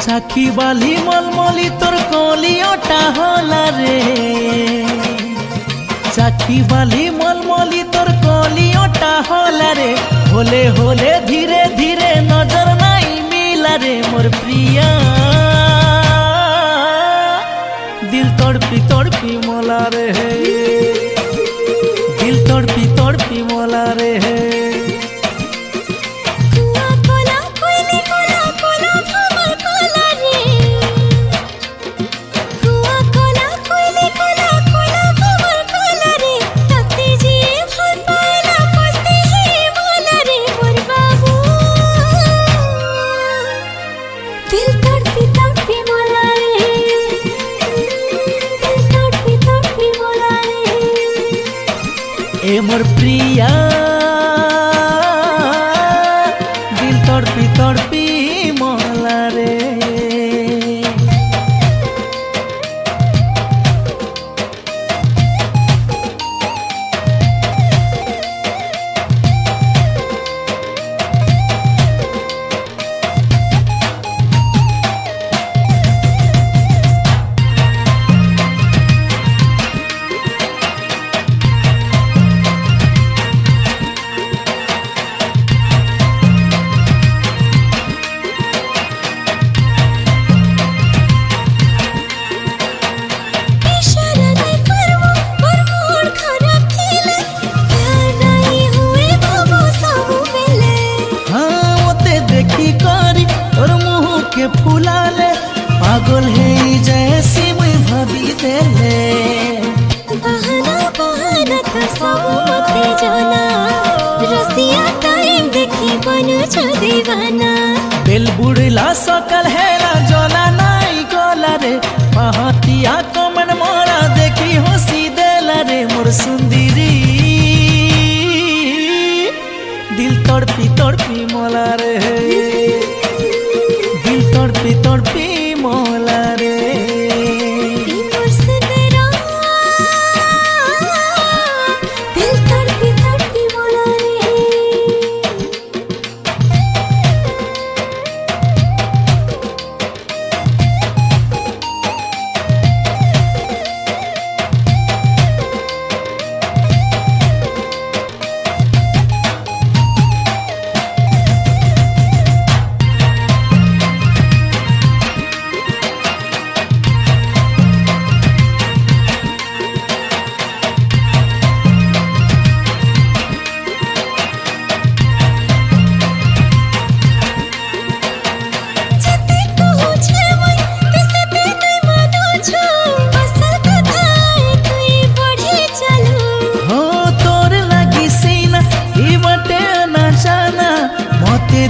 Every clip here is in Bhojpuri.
साखी बाली मलमली तोर कलियोटा होला रे साखी बाली मलमली तोर कलियोटा होला रे होले होले धीरे धीरे नजर नाई मिला रे मोर प्रिया दिल तड़पी तड़पी मोला रे दिल तड़पी तड़पी मोला रे ए मोर प्रिया दिल तड़पी तड़पी मोला रे फुलाले पागल है जैसी मैं भाभी देले बहाना बहाना तो सब मते जाना रसिया टाइम देखी बनु छ दीवाना बेल बुड़ला सकल है ना जोला नाई गोला रे पहतिया को मन मोरा देखी हंसी देला रे मोर सुंदरी दिल तड़पी तड़पी मोला रे तड़पी तड़पी मोला रे दिल तड़पी तड़पी मोला रे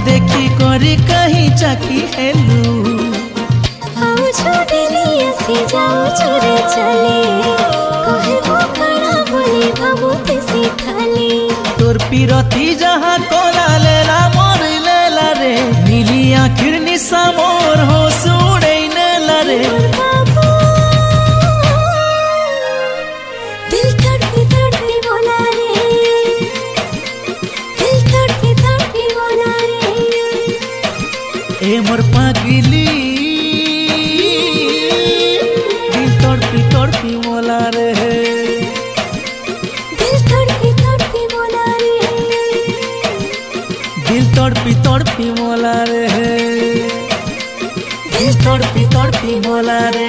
देखी करी कहीं चाकी हेलू आओ छोड़ली ऐसी जाओ छोड़े चले कहे वो खड़ा बोले बाबू ते सिखाली तोर पीरती जहाँ कोला लेला मोर लेला रे नीली आखिर निशा मोर हो सुड़े नेला रे बाबू दिल तड़पी तड़पी बोला रे दिल तड़पी तड़पी बोला रे ए मोर पागली दिल तड़पी तड़पी मोला रे दिल तड़पी तड़पी बोला रे दिल तड़पी तड़पी मोला रे दिल तड़पी तड़पी मोला रे।